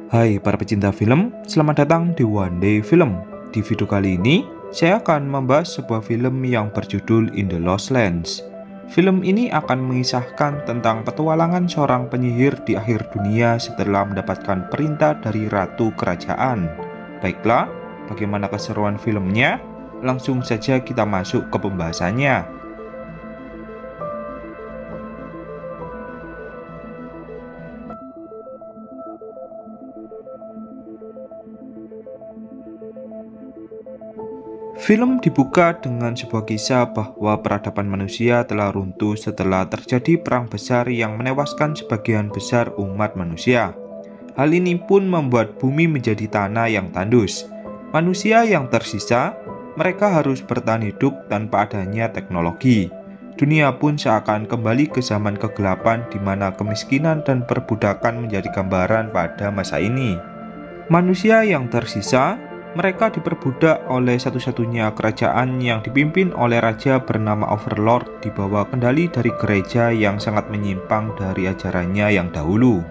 Hai para pecinta film, selamat datang di One Day Film. Di video kali ini, saya akan membahas sebuah film yang berjudul In the Lost Lands. Film ini akan mengisahkan tentang petualangan seorang penyihir di akhir dunia setelah mendapatkan perintah dari ratu kerajaan. Baiklah, bagaimana keseruan filmnya? Langsung saja kita masuk ke pembahasannya. Film dibuka dengan sebuah kisah bahwa peradaban manusia telah runtuh setelah terjadi perang besar yang menewaskan sebagian besar umat manusia. Hal ini pun membuat bumi menjadi tanah yang tandus. Manusia yang tersisa, mereka harus bertahan hidup tanpa adanya teknologi. Dunia pun seakan kembali ke zaman kegelapan di mana kemiskinan dan perbudakan menjadi gambaran pada masa ini. Manusia yang tersisa, mereka diperbudak oleh satu-satunya kerajaan yang dipimpin oleh raja bernama Overlord di bawah kendali dari gereja yang sangat menyimpang dari ajarannya yang dahulu.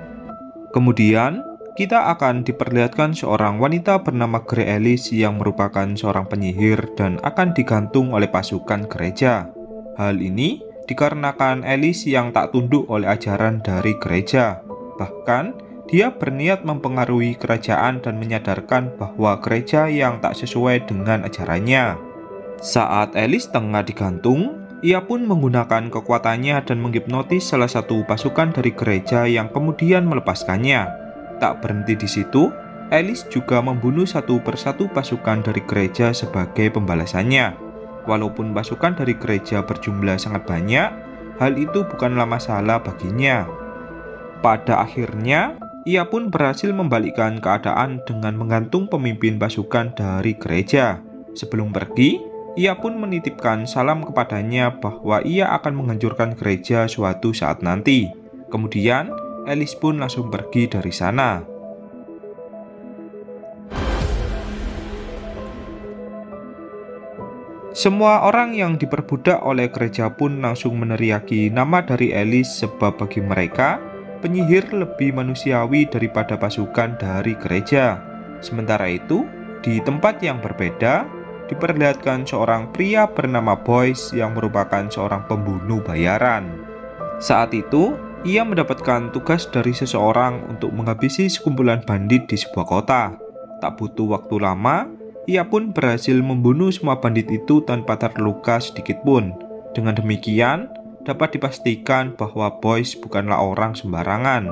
Kemudian, kita akan diperlihatkan seorang wanita bernama Grey Alice yang merupakan seorang penyihir dan akan digantung oleh pasukan gereja. Hal ini dikarenakan Alice yang tak tunduk oleh ajaran dari gereja. Bahkan, dia berniat mempengaruhi kerajaan dan menyadarkan bahwa gereja yang tak sesuai dengan ajarannya. Saat Alice tengah digantung, ia pun menggunakan kekuatannya dan menghipnotis salah satu pasukan dari gereja yang kemudian melepaskannya. Tak berhenti di situ, Alice juga membunuh satu persatu pasukan dari gereja sebagai pembalasannya. Walaupun pasukan dari gereja berjumlah sangat banyak, hal itu bukanlah masalah baginya. Pada akhirnya, ia pun berhasil membalikkan keadaan dengan menggantung pemimpin pasukan dari gereja. Sebelum pergi, ia pun menitipkan salam kepadanya bahwa ia akan menghancurkan gereja suatu saat nanti. Kemudian, Alice pun langsung pergi dari sana. Semua orang yang diperbudak oleh gereja pun langsung meneriaki nama dari Alice sebab bagi mereka, penyihir lebih manusiawi daripada pasukan dari gereja. Sementara itu, di tempat yang berbeda, diperlihatkan seorang pria bernama Boyce yang merupakan seorang pembunuh bayaran. Saat itu, ia mendapatkan tugas dari seseorang untuk menghabisi sekumpulan bandit di sebuah kota. Tak butuh waktu lama, ia pun berhasil membunuh semua bandit itu tanpa terluka sedikit pun. Dengan demikian, dapat dipastikan bahwa Boyce bukanlah orang sembarangan.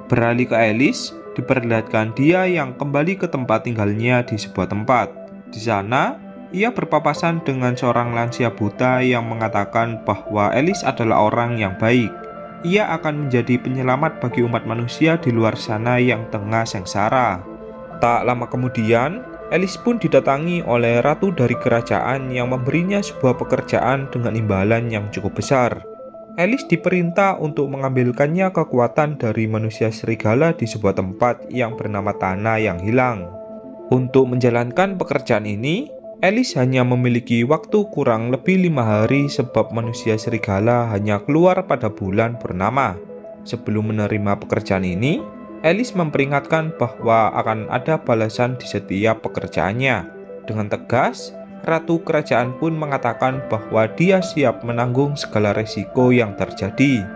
Beralih ke Alice, diperlihatkan dia yang kembali ke tempat tinggalnya di sebuah tempat. Di sana, ia berpapasan dengan seorang lansia buta yang mengatakan bahwa Alice adalah orang yang baik. Ia akan menjadi penyelamat bagi umat manusia di luar sana yang tengah sengsara. Tak lama kemudian, Alice pun didatangi oleh ratu dari kerajaan yang memberinya sebuah pekerjaan dengan imbalan yang cukup besar. Alice diperintah untuk mengambilkannya kekuatan dari manusia serigala di sebuah tempat yang bernama Tanah yang Hilang. Untuk menjalankan pekerjaan ini, Alice hanya memiliki waktu kurang lebih 5 hari sebab manusia serigala hanya keluar pada bulan purnama. Sebelum menerima pekerjaan ini, Alice memperingatkan bahwa akan ada balasan di setiap pekerjaannya. Dengan tegas, ratu kerajaan pun mengatakan bahwa dia siap menanggung segala resiko yang terjadi.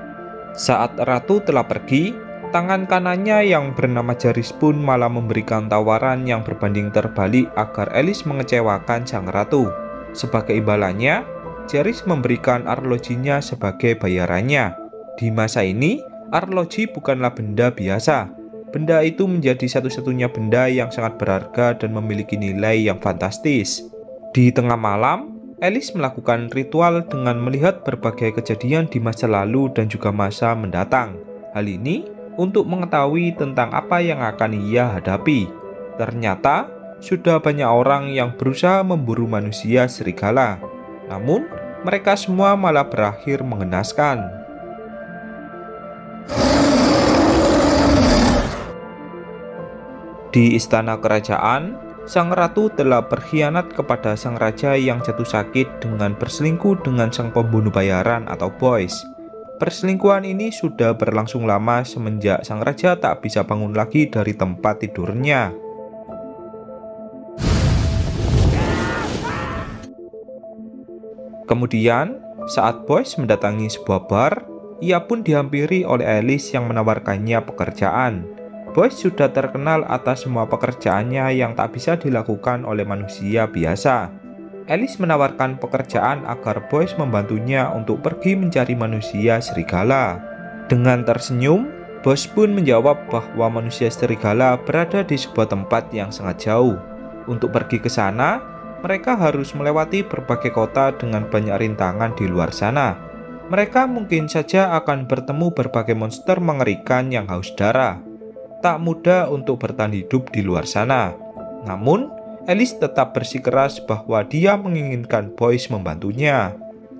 Saat ratu telah pergi, tangan kanannya yang bernama Jaris pun malah memberikan tawaran yang berbanding terbalik agar Alice mengecewakan sang ratu. Sebagai imbalannya, Jaris memberikan arlojinya sebagai bayarannya. Di masa ini, arloji bukanlah benda biasa. Benda itu menjadi satu-satunya benda yang sangat berharga dan memiliki nilai yang fantastis. Di tengah malam, Alice melakukan ritual dengan melihat berbagai kejadian di masa lalu dan juga masa mendatang. Hal ini untuk mengetahui tentang apa yang akan ia hadapi. Ternyata, sudah banyak orang yang berusaha memburu manusia serigala. Namun, mereka semua malah berakhir mengenaskan. Di istana kerajaan, Sang ratu telah berkhianat kepada sang raja yang jatuh sakit dengan berselingkuh dengan sang pembunuh bayaran atau Boyce. Perselingkuhan ini sudah berlangsung lama semenjak sang raja tak bisa bangun lagi dari tempat tidurnya. Kemudian, saat Boyce mendatangi sebuah bar, ia pun dihampiri oleh Alice yang menawarkannya pekerjaan. Boyce sudah terkenal atas semua pekerjaannya yang tak bisa dilakukan oleh manusia biasa. Alice menawarkan pekerjaan agar Boyce membantunya untuk pergi mencari manusia serigala. Dengan tersenyum, Boyce pun menjawab bahwa manusia serigala berada di sebuah tempat yang sangat jauh. Untuk pergi ke sana, mereka harus melewati berbagai kota dengan banyak rintangan di luar sana. Mereka mungkin saja akan bertemu berbagai monster mengerikan yang haus darah. Tak mudah untuk bertahan hidup di luar sana. Namun, Alice tetap bersikeras bahwa dia menginginkan Boyce membantunya.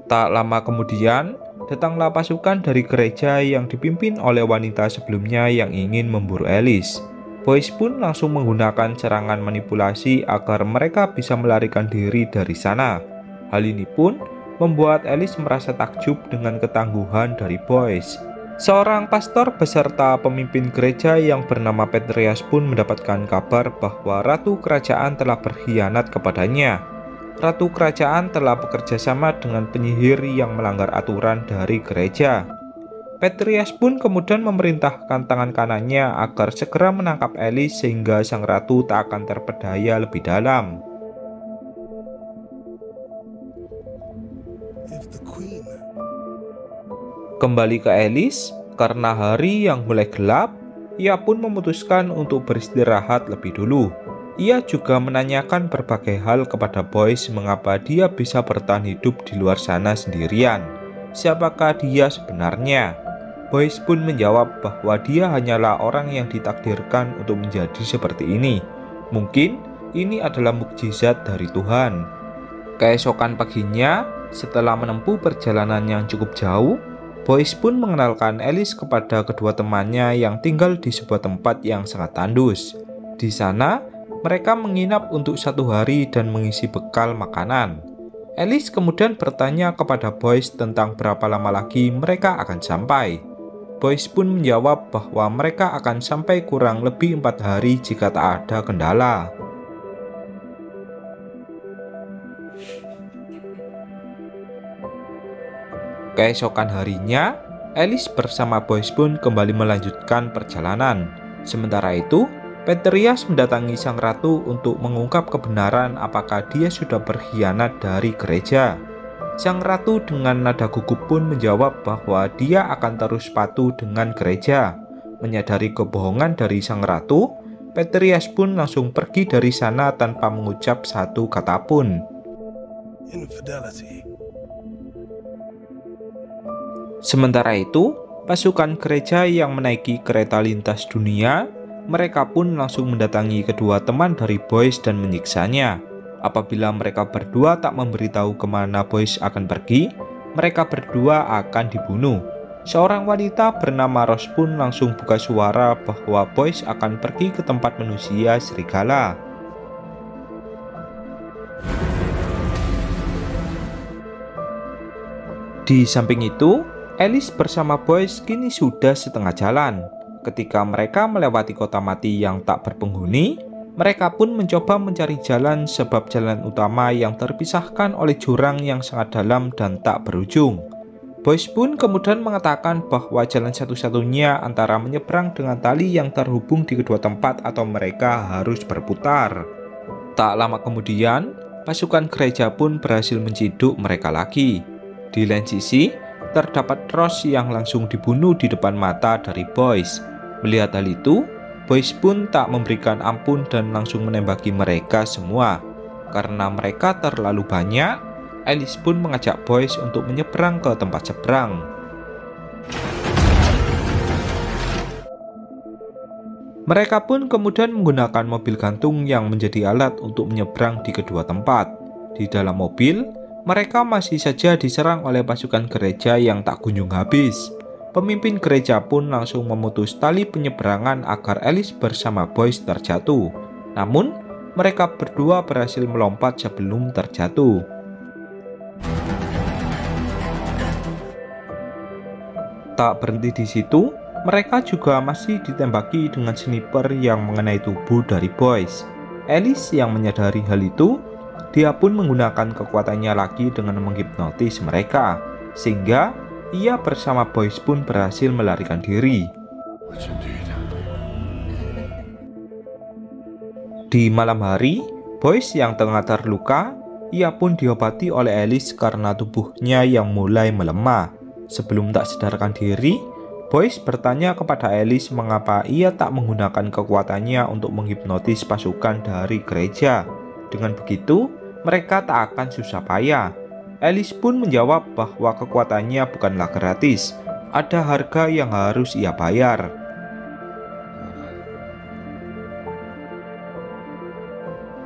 Tak lama kemudian, datanglah pasukan dari gereja yang dipimpin oleh wanita sebelumnya yang ingin memburu Alice. Boyce pun langsung menggunakan serangan manipulasi agar mereka bisa melarikan diri dari sana. Hal ini pun membuat Alice merasa takjub dengan ketangguhan dari Boyce. Seorang pastor beserta pemimpin gereja yang bernama Petrias pun mendapatkan kabar bahwa ratu kerajaan telah berkhianat kepadanya. Ratu kerajaan telah bekerja sama dengan penyihir yang melanggar aturan dari gereja. Petrias pun kemudian memerintahkan tangan kanannya agar segera menangkap Alice sehingga sang ratu tak akan terpedaya lebih dalam. Kembali ke Alice, karena hari yang mulai gelap, ia pun memutuskan untuk beristirahat lebih dulu. Ia juga menanyakan berbagai hal kepada Boyce mengapa dia bisa bertahan hidup di luar sana sendirian. Siapakah dia sebenarnya? Boyce pun menjawab bahwa dia hanyalah orang yang ditakdirkan untuk menjadi seperti ini. Mungkin ini adalah mukjizat dari Tuhan. Keesokan paginya, setelah menempuh perjalanan yang cukup jauh, Boyce pun mengenalkan Alice kepada kedua temannya yang tinggal di sebuah tempat yang sangat tandus. Di sana, mereka menginap untuk 1 hari dan mengisi bekal makanan. Alice kemudian bertanya kepada Boyce tentang berapa lama lagi mereka akan sampai. Boyce pun menjawab bahwa mereka akan sampai kurang lebih 4 hari jika tak ada kendala. Keesokan harinya, Alice bersama Boyce pun kembali melanjutkan perjalanan. Sementara itu, Petrias mendatangi sang ratu untuk mengungkap kebenaran apakah dia sudah berkhianat dari gereja. Sang ratu dengan nada gugup pun menjawab bahwa dia akan terus patuh dengan gereja. Menyadari kebohongan dari sang ratu, Petrias pun langsung pergi dari sana tanpa mengucap satu kata pun. Infidelity. Sementara itu, pasukan gereja yang menaiki kereta lintas dunia, mereka pun langsung mendatangi kedua teman dari Boyce dan menyiksanya. Apabila mereka berdua tak memberitahu kemana Boyce akan pergi, mereka berdua akan dibunuh. Seorang wanita bernama Rose pun langsung buka suara bahwa Boyce akan pergi ke tempat manusia serigala. Di samping itu, Alice bersama Boyce kini sudah setengah jalan. Ketika mereka melewati kota mati yang tak berpenghuni, mereka pun mencoba mencari jalan sebab jalan utama yang terpisahkan oleh jurang yang sangat dalam dan tak berujung. Boyce pun kemudian mengatakan bahwa jalan satu-satunya antara menyeberang dengan tali yang terhubung di kedua tempat atau mereka harus berputar. Tak lama kemudian, pasukan gereja pun berhasil menciduk mereka lagi. Di lain sisi, terdapat Rose yang langsung dibunuh di depan mata dari Boyce. Melihat hal itu, Boyce pun tak memberikan ampun dan langsung menembaki mereka semua. Karena mereka terlalu banyak, Alice pun mengajak Boyce untuk menyeberang ke tempat seberang. Mereka pun kemudian menggunakan mobil gantung yang menjadi alat untuk menyeberang di kedua tempat. Di dalam mobil, mereka masih saja diserang oleh pasukan gereja yang tak kunjung habis. Pemimpin gereja pun langsung memutus tali penyeberangan agar Alice bersama Boyce terjatuh. Namun, mereka berdua berhasil melompat sebelum terjatuh. Tak berhenti di situ, mereka juga masih ditembaki dengan sniper yang mengenai tubuh dari Boyce. Alice yang menyadari hal itu, dia pun menggunakan kekuatannya lagi dengan menghipnotis mereka, sehingga ia bersama Boyce pun berhasil melarikan diri. Di malam hari, Boyce yang tengah terluka, ia pun diobati oleh Alice karena tubuhnya yang mulai melemah. Sebelum tak sadarkan diri, Boyce bertanya kepada Alice mengapa ia tak menggunakan kekuatannya untuk menghipnotis pasukan dari gereja. Dengan begitu, mereka tak akan susah payah. Alice pun menjawab bahwa kekuatannya bukanlah gratis, ada harga yang harus ia bayar.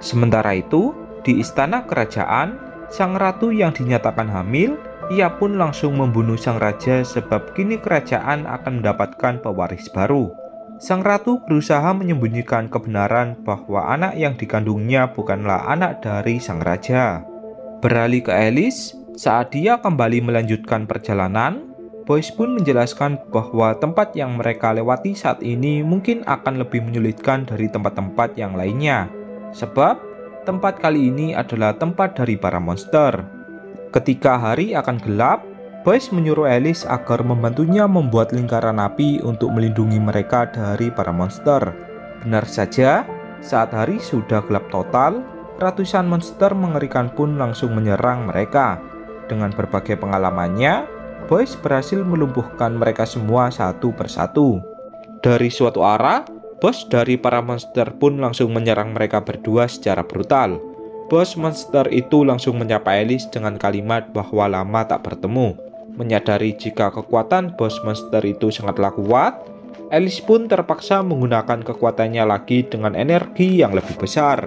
Sementara itu, di istana kerajaan, sang ratu yang dinyatakan hamil, ia pun langsung membunuh sang raja sebab kini kerajaan akan mendapatkan pewaris baru. Sang ratu berusaha menyembunyikan kebenaran bahwa anak yang dikandungnya bukanlah anak dari sang raja. Beralih ke Alice, saat dia kembali melanjutkan perjalanan, Boyce pun menjelaskan bahwa tempat yang mereka lewati saat ini mungkin akan lebih menyulitkan dari tempat-tempat yang lainnya. Sebab, tempat kali ini adalah tempat dari para monster. Ketika hari akan gelap, Boyce menyuruh Alice agar membantunya membuat lingkaran api untuk melindungi mereka dari para monster. Benar saja, saat hari sudah gelap total, ratusan monster mengerikan pun langsung menyerang mereka. Dengan berbagai pengalamannya, Boyce berhasil melumpuhkan mereka semua satu persatu. Dari suatu arah, bos dari para monster pun langsung menyerang mereka berdua secara brutal. Bos monster itu langsung menyapa Alice dengan kalimat bahwa lama tak bertemu. Menyadari jika kekuatan bos monster itu sangatlah kuat, Alice pun terpaksa menggunakan kekuatannya lagi dengan energi yang lebih besar.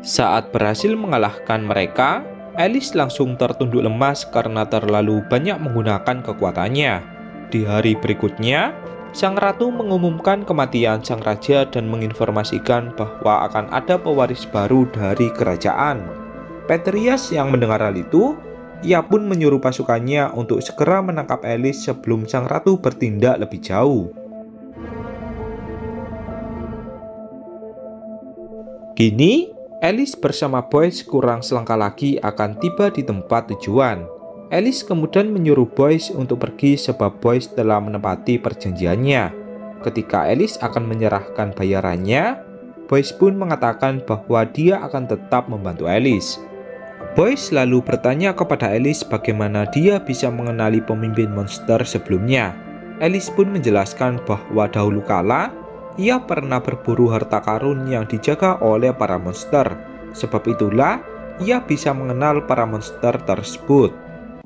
Saat berhasil mengalahkan mereka, Alice langsung tertunduk lemas karena terlalu banyak menggunakan kekuatannya. Di hari berikutnya, sang ratu mengumumkan kematian sang raja dan menginformasikan bahwa akan ada pewaris baru dari kerajaan. Petrias yang mendengar hal itu, ia pun menyuruh pasukannya untuk segera menangkap Alice sebelum sang ratu bertindak lebih jauh. Kini, Alice bersama Boyce kurang selangkah lagi akan tiba di tempat tujuan. Alice kemudian menyuruh Boyce untuk pergi sebab Boyce telah menepati perjanjiannya. Ketika Alice akan menyerahkan bayarannya, Boyce pun mengatakan bahwa dia akan tetap membantu Alice. Boyce lalu bertanya kepada Alice bagaimana dia bisa mengenali pemimpin monster sebelumnya. Alice pun menjelaskan bahwa dahulu kala, ia pernah berburu harta karun yang dijaga oleh para monster. Sebab itulah, ia bisa mengenal para monster tersebut.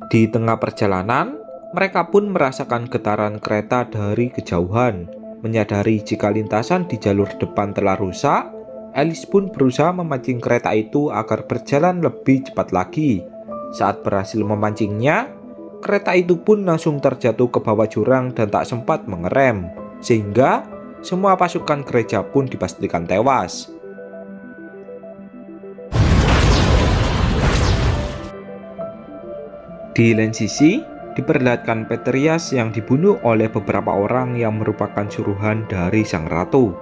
Di tengah perjalanan, mereka pun merasakan getaran kereta dari kejauhan. Menyadari jika lintasan di jalur depan telah rusak, Alice pun berusaha memancing kereta itu agar berjalan lebih cepat lagi. Saat berhasil memancingnya, kereta itu pun langsung terjatuh ke bawah jurang dan tak sempat mengerem, sehingga semua pasukan gereja pun dipastikan tewas. Di lain sisi, diperlihatkan Petrias yang dibunuh oleh beberapa orang yang merupakan suruhan dari sang ratu.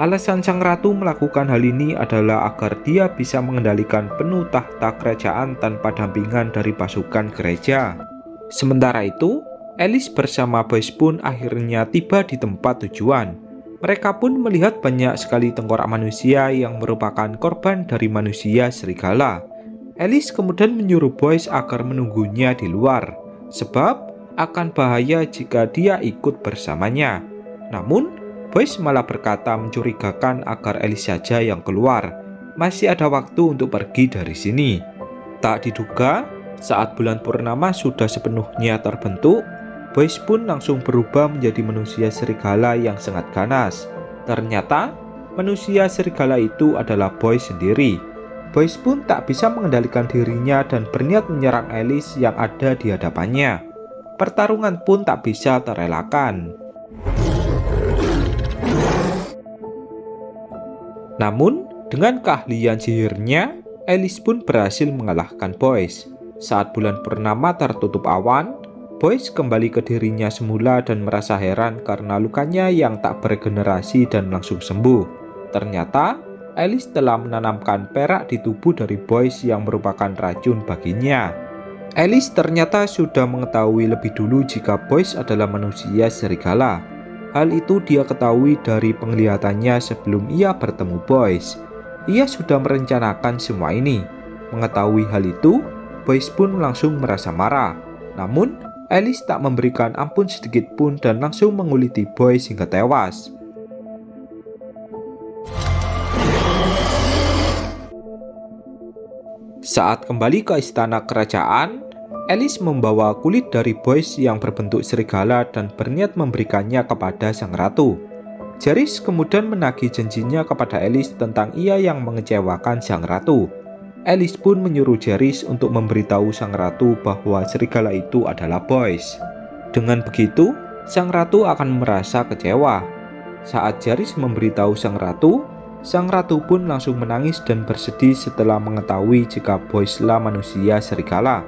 Alasan sang ratu melakukan hal ini adalah agar dia bisa mengendalikan penuh tahta kerajaan tanpa dampingan dari pasukan gereja. Sementara itu, Alice bersama Boyce pun akhirnya tiba di tempat tujuan. Mereka pun melihat banyak sekali tengkorak manusia yang merupakan korban dari manusia serigala. Alice kemudian menyuruh Boyce agar menunggunya di luar, sebab akan bahaya jika dia ikut bersamanya. Namun, Boyce malah berkata mencurigakan agar Alice saja yang keluar. Masih ada waktu untuk pergi dari sini. Tak diduga, saat bulan purnama sudah sepenuhnya terbentuk, Boyce pun langsung berubah menjadi manusia serigala yang sangat ganas. Ternyata, manusia serigala itu adalah Boyce sendiri. Boyce pun tak bisa mengendalikan dirinya dan berniat menyerang Alice yang ada di hadapannya. Pertarungan pun tak bisa terelakkan. Namun, dengan keahlian sihirnya, Alice pun berhasil mengalahkan Boyce. Saat bulan purnama tertutup awan, Boyce kembali ke dirinya semula dan merasa heran karena lukanya yang tak beregenerasi dan langsung sembuh. Ternyata, Alice telah menanamkan perak di tubuh dari Boyce yang merupakan racun baginya. Alice ternyata sudah mengetahui lebih dulu jika Boyce adalah manusia serigala. Hal itu dia ketahui dari penglihatannya sebelum ia bertemu Boyce. Ia sudah merencanakan semua ini. Mengetahui hal itu, Boyce pun langsung merasa marah. Namun, Alice tak memberikan ampun sedikit pun dan langsung menguliti Boyce hingga tewas. Saat kembali ke istana kerajaan, Alice membawa kulit dari Boyce yang berbentuk serigala dan berniat memberikannya kepada sang ratu. Jaris kemudian menagih janjinya kepada Alice tentang ia yang mengecewakan sang ratu. Alice pun menyuruh Jaris untuk memberitahu sang ratu bahwa serigala itu adalah Boyce. Dengan begitu, sang ratu akan merasa kecewa. Saat Jaris memberitahu sang ratu pun langsung menangis dan bersedih setelah mengetahui jika Boyce lah manusia serigala.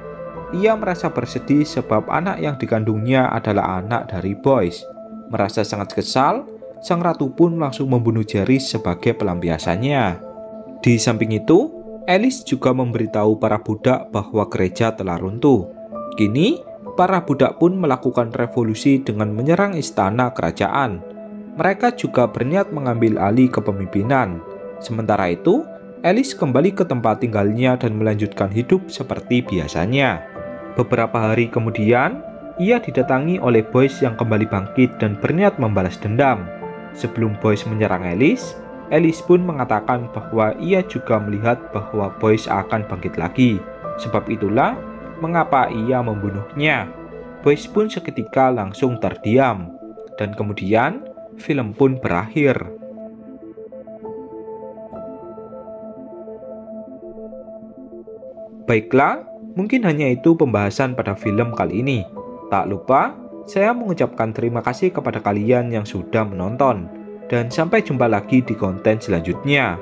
Ia merasa bersedih sebab anak yang dikandungnya adalah anak dari Boyce. Merasa sangat kesal, sang ratu pun langsung membunuh Jaris sebagai pelampiasannya. Di samping itu, Alice juga memberitahu para budak bahwa gereja telah runtuh. Kini, para budak pun melakukan revolusi dengan menyerang istana kerajaan. Mereka juga berniat mengambil alih kepemimpinan. Sementara itu, Alice kembali ke tempat tinggalnya dan melanjutkan hidup seperti biasanya. Beberapa hari kemudian, ia didatangi oleh Boyce yang kembali bangkit dan berniat membalas dendam. Sebelum Boyce menyerang Alice pun mengatakan bahwa ia juga melihat bahwa Boyce akan bangkit lagi. Sebab itulah mengapa ia membunuhnya. Boyce pun seketika langsung terdiam. Dan kemudian film pun berakhir. Baiklah, mungkin hanya itu pembahasan pada film kali ini. Tak lupa, saya mengucapkan terima kasih kepada kalian yang sudah menonton. Dan sampai jumpa lagi di konten selanjutnya.